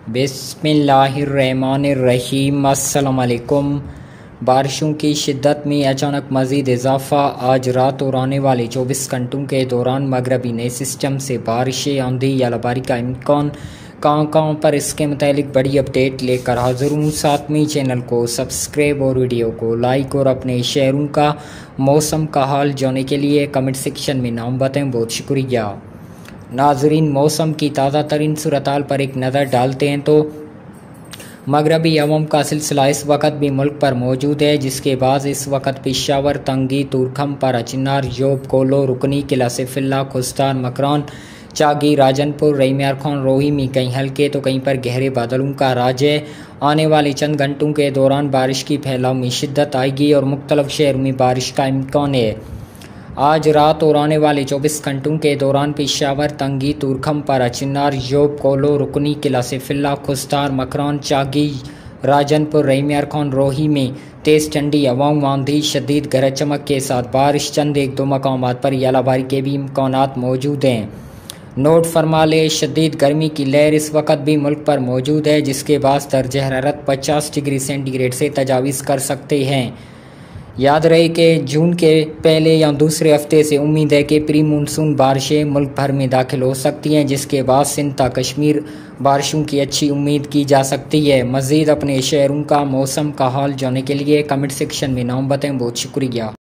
बिस्मिल्लाहिर्रहमानिर्रहीम। अस्सलाम वालेकुम। बारिशों की शिद्दत में अचानक मज़ीद इजाफ़ा। आज रात और आने वाले 24 घंटों के दौरान मगरबी नए सिस्टम से बारिशें, आंधी या लबारी का इम्कान। कहाँ पर इसके मुतालिक बड़ी अपडेट लेकर हाज़िर हूँ। साथ में चैनल को सब्सक्राइब और वीडियो को लाइक और अपने शहरों का मौसम का हाल जानने के लिए कमेंट सेक्शन में नाम बताएं। बहुत शुक्रिया। नाजरीन, मौसम की ताज़ा तरीन सूरत-हाल पर एक नज़र डालते हैं तो मगरबी हवाओं का सिलसिला इस वक्त भी मुल्क पर मौजूद है, जिसके बाद इस वक्त पेशावर, तंगी, तुरखम, पर चिनार, जोब, कोलो, रुकनी, किला सिफिल्ला, खुस्तार, मकरान, चागी, राजनपुर, रईमार खान, रोही में कहीं हल्के तो कहीं पर गहरे बादलों का राज है। आने वाले चंद घंटों के दौरान बारिश की फैलाव में शिद्दत आएगी और मुख्तलिफ शहरों में बारिश का इम्कान है। आज रात और आने वाले 24 घंटों के दौरान पेशावर, तंगी, तुरखम, पर चिनार, जोब, कोलो, रुकनी, किला सिफिल्ला, खुस्तार, मकरान, चागी, राजनपुर, रईमार खान, रोही में तेज़ ठंडी हवाओं, आंधी, शदीद गरज चमक के साथ बारिश, चंद एक दो मकामात पर यालाबारी के भी इम्कानात मौजूद हैं। नोट फरमा ले, शदीद गर्मी की लहर इस वक्त भी मुल्क पर मौजूद है, जिसके बाद दर्ज हरारत 50 डिग्री सेंटीग्रेड से तजावीज़ कर सकते हैं। याद रहे कि जून के पहले या दूसरे हफ्ते से उम्मीद है कि प्री मानसून बारिशें मुल्क भर में दाखिल हो सकती हैं, जिसके बाद सिंध ता कश्मीर बारिशों की अच्छी उम्मीद की जा सकती है। मज़ीद अपने शहरों का मौसम का हाल जानने के लिए कमेंट सेक्शन में नाम बताएं। बहुत शुक्रिया।